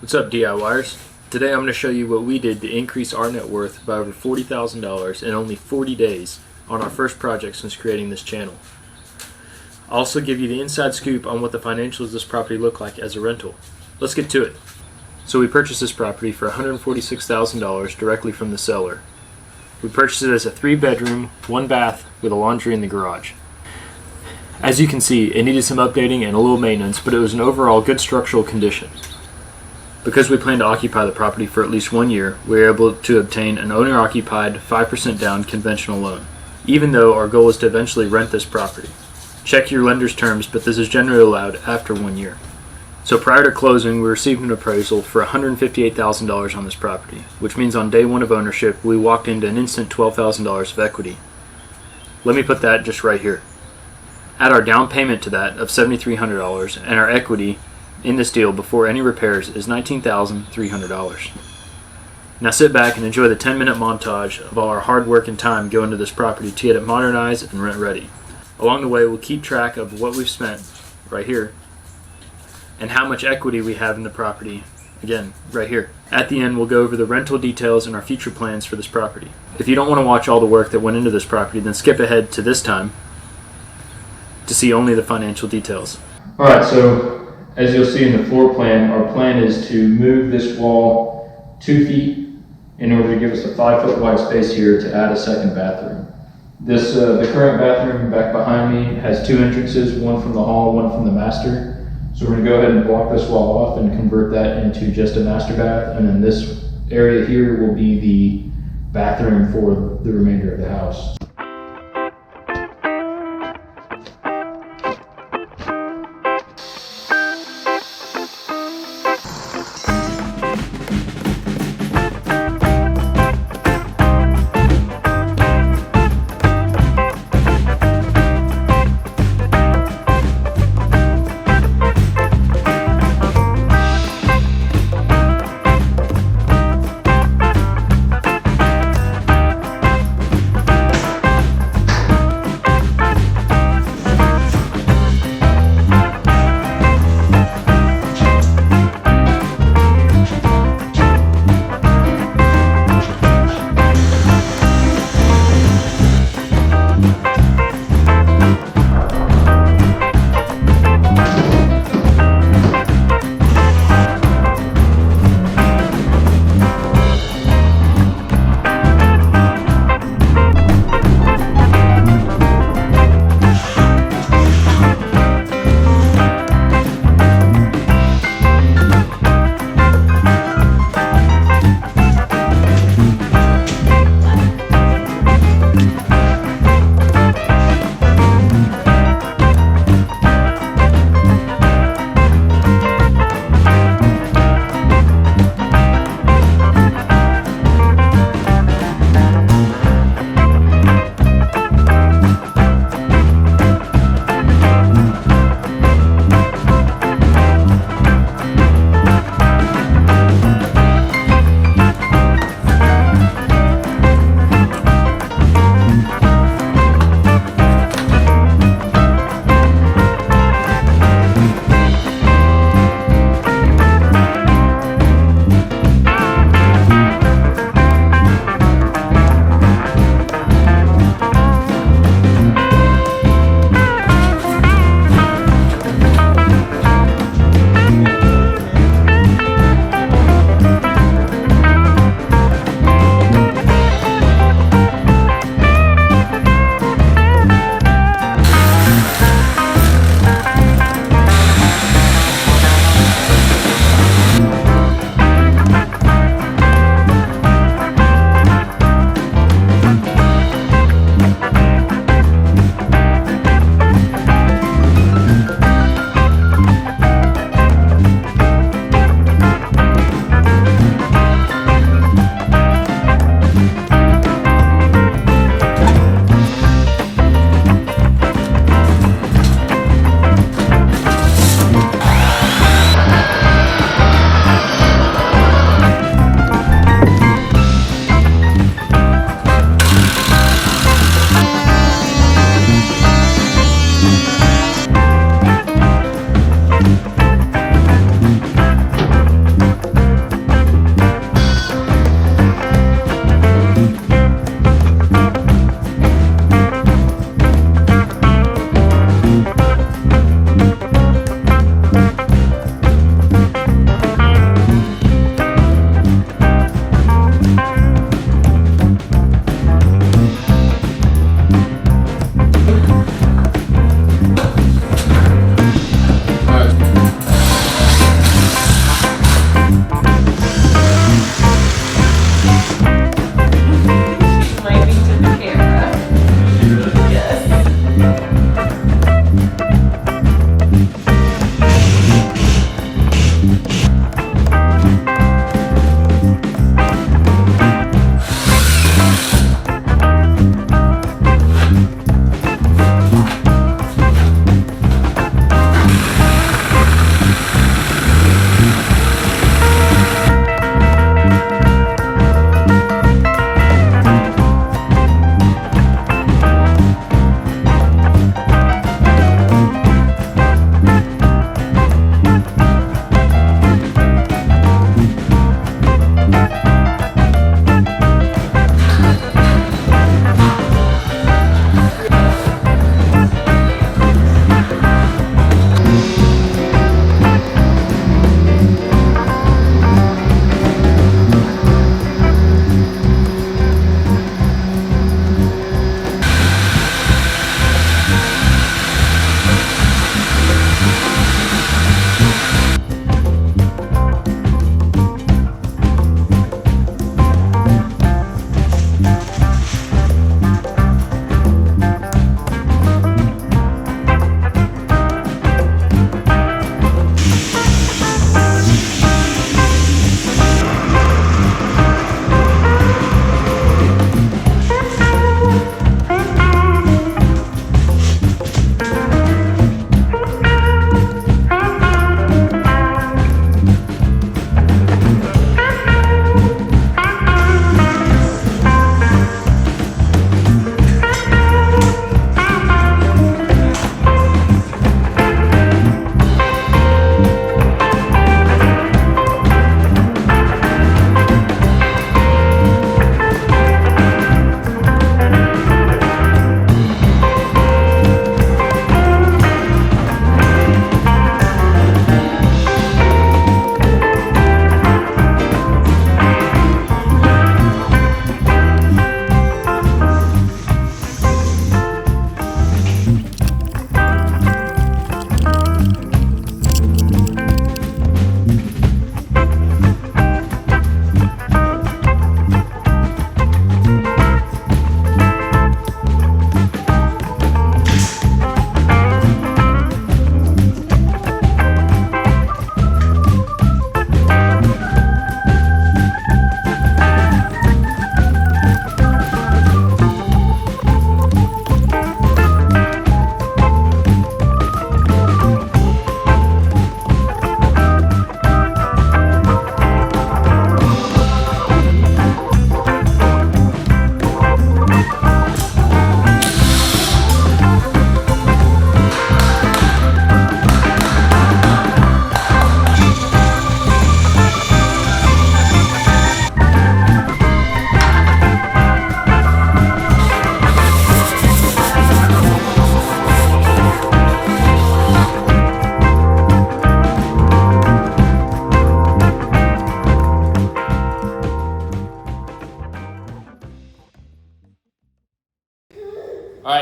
What's up, DIYers? Today I'm going to show you what we did to increase our net worth by over $40,000 in only 40 days on our first project since creating this channel. I'll also give you the inside scoop on what the financials of this property look like as a rental. Let's get to it. So we purchased this property for $146,000 directly from the seller. We purchased it as a 3-bedroom, 1-bath with a laundry in the garage. As you can see, it needed some updating and a little maintenance, but it was an overall good structural condition. Because we plan to occupy the property for at least 1 year, we were able to obtain an owner-occupied 5% down conventional loan, even though our goal is to eventually rent this property. Check your lender's terms, but this is generally allowed after 1 year. So prior to closing, we received an appraisal for $158,000 on this property, which means on day 1 of ownership, we walked into an instant $12,000 of equity. Let me put that just right here. Add our down payment to that of $7,300, and our equity in this deal before any repairs is $19,300. Now sit back and enjoy the 10-minute montage of all our hard work and time go into this property to get it modernized and rent ready. Along the way, we'll keep track of what we've spent, right here, and how much equity we have in the property, again, right here. At the end, we'll go over the rental details and our future plans for this property. If you don't want to watch all the work that went into this property, then skip ahead to this time to see only the financial details. Alright, so as you'll see in the floor plan, our plan is to move this wall 2 feet in order to give us a 5-foot wide space here to add a second bathroom. This the current bathroom back behind me has 2 entrances, one from the hall, one from the master. So we're going to go ahead and block this wall off and convert that into just a master bath, and then this area here will be the bathroom for the remainder of the house.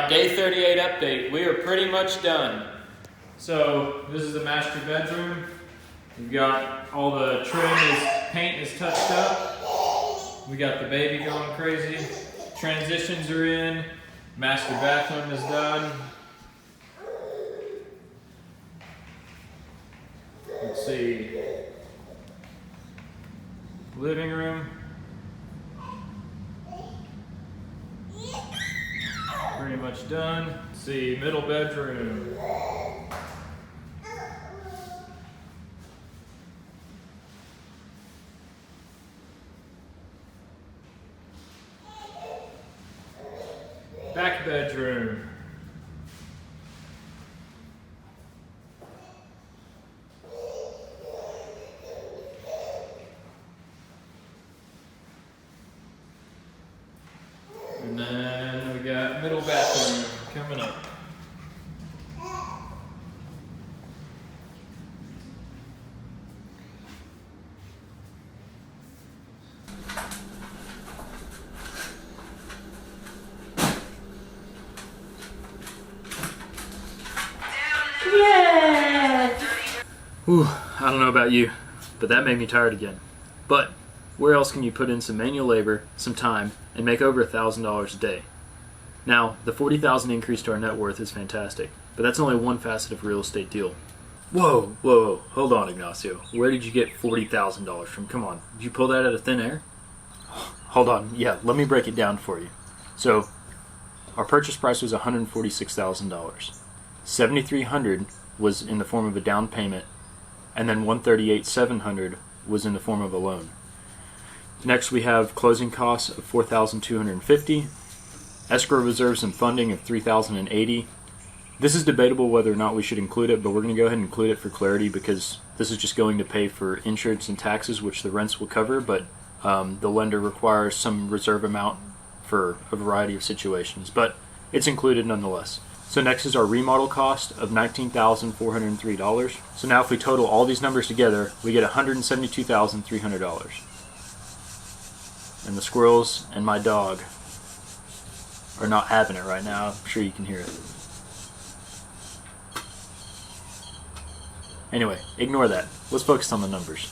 Alright, day 38 update. We are pretty much done. So this is the master bedroom. We've got all the paint is touched up. We got the baby going crazy. Transitions are in. Master bathroom is done. Let's see. Living room. Pretty much done. Let's see, middle bedroom. Back bedroom. And then we got middle bathroom coming up. Whew, I don't know about you, but that made me tired again. But where else can you put in some manual labor, some time, and make over $1,000 a day? Now, the $40,000 increase to our net worth is fantastic, but that's only one facet of a real estate deal. Whoa, hold on, Ignacio. Where did you get $40,000 from? Come on, did you pull that out of thin air? Hold on, yeah, let me break it down for you. So, our purchase price was $146,000. $7,300 was in the form of a down payment, and then $138,700 was in the form of a loan. Next, we have closing costs of $4,250, escrow reserves and funding of $3,080. This is debatable whether or not we should include it, but we're going to go ahead and include it for clarity because this is just going to pay for insurance and taxes, which the rents will cover, but the lender requires some reserve amount for a variety of situations, but it's included nonetheless. So next is our remodel cost of $19,403. So now if we total all these numbers together, we get $172,300. And the squirrels and my dog are not having it right now. I'm sure you can hear it. Anyway, ignore that. Let's focus on the numbers.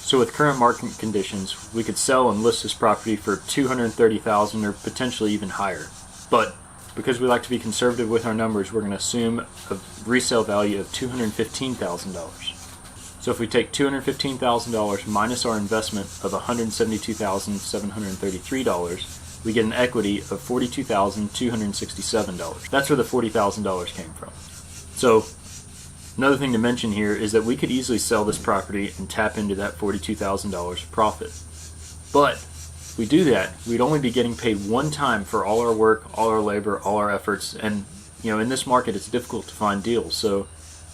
So with current market conditions, we could sell and list this property for $230,000 or potentially even higher. But because we like to be conservative with our numbers, we're going to assume a resale value of $215,000. So if we take $215,000 minus our investment of $172,733, we get an equity of $42,267. That's where the $40,000 came from. So another thing to mention here is that we could easily sell this property and tap into that $42,000 profit. But if we do that, we'd only be getting paid one time for all our work, all our labor, all our efforts, and in this market it's difficult to find deals. So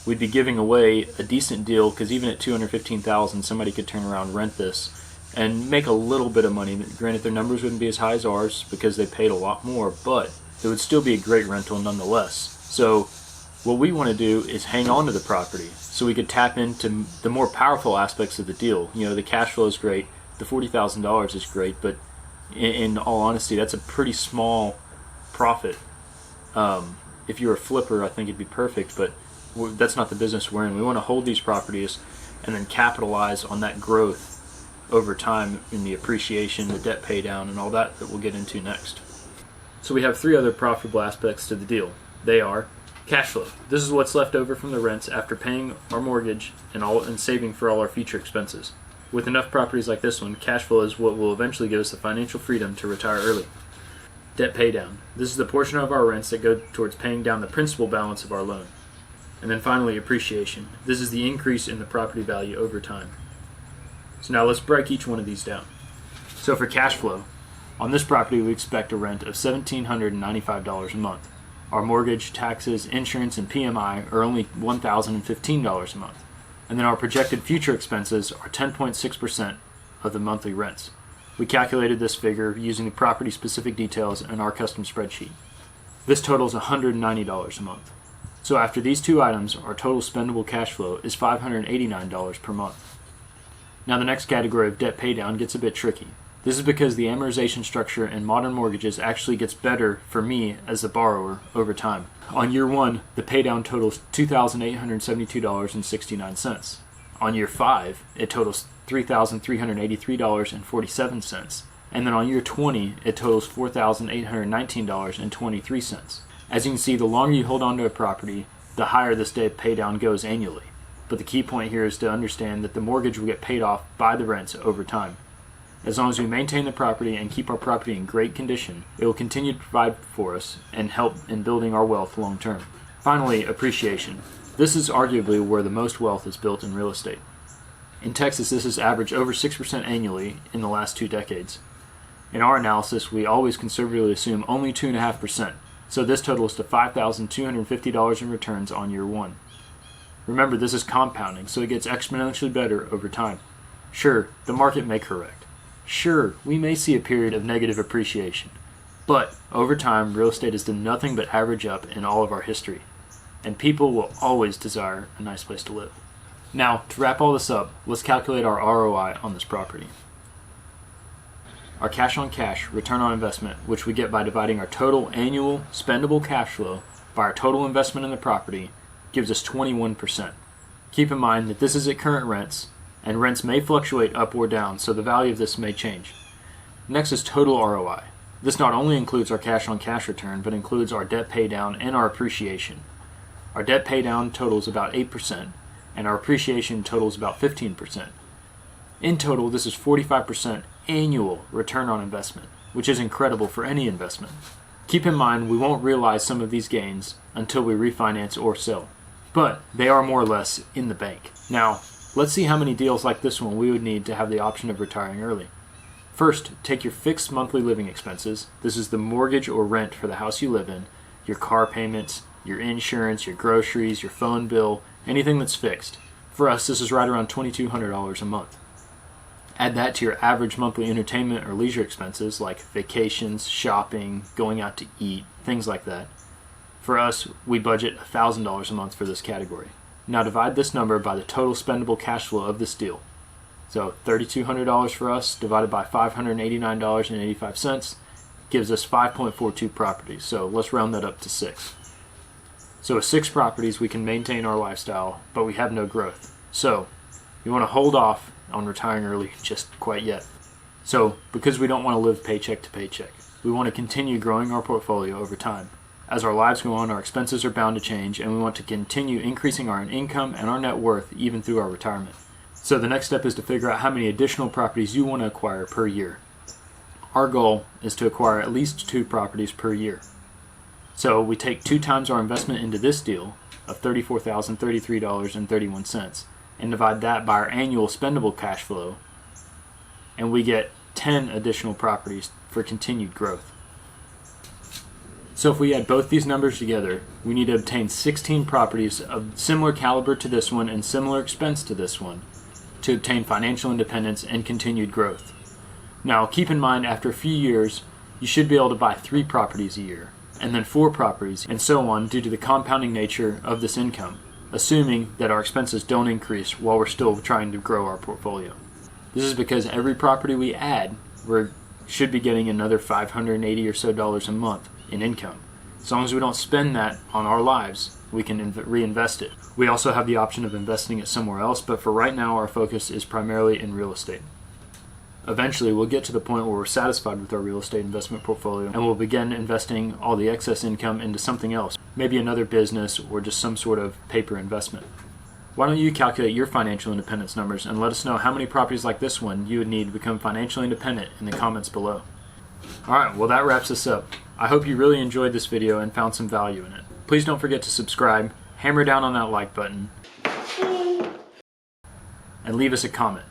we'd be giving away a decent deal because even at $215,000, somebody could turn around, rent this, and make a little bit of money. Granted, their numbers wouldn't be as high as ours because they paid a lot more, but it would still be a great rental nonetheless. So what we want to do is hang on to the property so we could tap into the more powerful aspects of the deal. The cash flow is great. The $40,000 is great, but in all honesty, that's a pretty small profit. If you were a flipper, I think it'd be perfect, but that's not the business we're in. We want to hold these properties and then capitalize on that growth over time in the appreciation, the debt pay down, and all that we'll get into next. So we have three other profitable aspects to the deal. They are cash flow. This is what's left over from the rents after paying our mortgage and saving for all our future expenses. With enough properties like this one, cash flow is what will eventually give us the financial freedom to retire early. Debt pay down. This is the portion of our rents that go towards paying down the principal balance of our loan. And then finally, appreciation. This is the increase in the property value over time. So now let's break each one of these down. So for cash flow, on this property we expect a rent of $1,795 a month. Our mortgage, taxes, insurance, and PMI are only $1,015 a month. And then our projected future expenses are 10.6% of the monthly rents. We calculated this figure using the property-specific details in our custom spreadsheet. This totals $190 a month. So after these two items, our total spendable cash flow is $589 per month. Now the next category of debt paydown gets a bit tricky. This is because the amortization structure in modern mortgages actually gets better for me as a borrower over time. On year 1, the paydown totals $2,872.69. On year 5, it totals $3,383.47. And then on year 20, it totals $4,819.23. As you can see, the longer you hold on to a property, the higher this day paydown goes annually. But the key point here is to understand that the mortgage will get paid off by the rents over time. As long as we maintain the property and keep our property in great condition, it will continue to provide for us and help in building our wealth long term. Finally, appreciation. This is arguably where the most wealth is built in real estate. In Texas, this has averaged over 6% annually in the last 2 decades. In our analysis, we always conservatively assume only 2.5%, so this totals to $5,250 in returns on year 1. Remember, this is compounding, so it gets exponentially better over time. Sure, the market may correct. Sure, we may see a period of negative appreciation, but over time, real estate has done nothing but average up in all of our history, and people will always desire a nice place to live. Now, to wrap all this up, let's calculate our ROI on this property. Our cash-on-cash return on investment, which we get by dividing our total annual spendable cash flow by our total investment in the property, gives us 21%. Keep in mind that this is at current rents, and rents may fluctuate up or down, so the value of this may change. Next is total ROI. This not only includes our cash-on-cash return, but includes our debt paydown and our appreciation. Our debt paydown totals about 8%, and our appreciation totals about 15%. In total, this is 45% annual return on investment, which is incredible for any investment. Keep in mind, we won't realize some of these gains until we refinance or sell, but they are more or less in the bank. Now, let's see how many deals like this one we would need to have the option of retiring early. First, take your fixed monthly living expenses. This is the mortgage or rent for the house you live in, your car payments, your insurance, your groceries, your phone bill, anything that's fixed. For us, this is right around $2,200 a month. Add that to your average monthly entertainment or leisure expenses like vacations, shopping, going out to eat, things like that. For us, we budget $1,000 a month for this category. Now divide this number by the total spendable cash flow of this deal. So $3,200 for us divided by $589.85 gives us 5.42 properties. So let's round that up to 6. So with 6 properties, we can maintain our lifestyle, but we have no growth. So you want to hold off on retiring early just quite yet. So because we don't want to live paycheck to paycheck, we want to continue growing our portfolio over time. As our lives go on, our expenses are bound to change, and we want to continue increasing our income and our net worth even through our retirement. So the next step is to figure out how many additional properties you want to acquire per year. Our goal is to acquire at least 2 properties per year. So we take 2 times our investment into this deal of $34,033.31 and divide that by our annual spendable cash flow, and we get 10 additional properties for continued growth. So if we add both these numbers together, we need to obtain 16 properties of similar caliber to this one and similar expense to this one to obtain financial independence and continued growth. Now keep in mind, after a few years, you should be able to buy 3 properties a year, and then 4 properties, and so on, due to the compounding nature of this income, assuming that our expenses don't increase while we're still trying to grow our portfolio. This is because every property we add, we should be getting another $580 or so a month in income. As long as we don't spend that on our lives, we can reinvest it. We also have the option of investing it somewhere else, but for right now, our focus is primarily in real estate. Eventually, we'll get to the point where we're satisfied with our real estate investment portfolio, and we'll begin investing all the excess income into something else, maybe another business or just some sort of paper investment. Why don't you calculate your financial independence numbers and let us know how many properties like this one you would need to become financially independent in the comments below. Alright, well that wraps us up. I hope you really enjoyed this video and found some value in it. Please don't forget to subscribe, hammer down on that like button, and leave us a comment.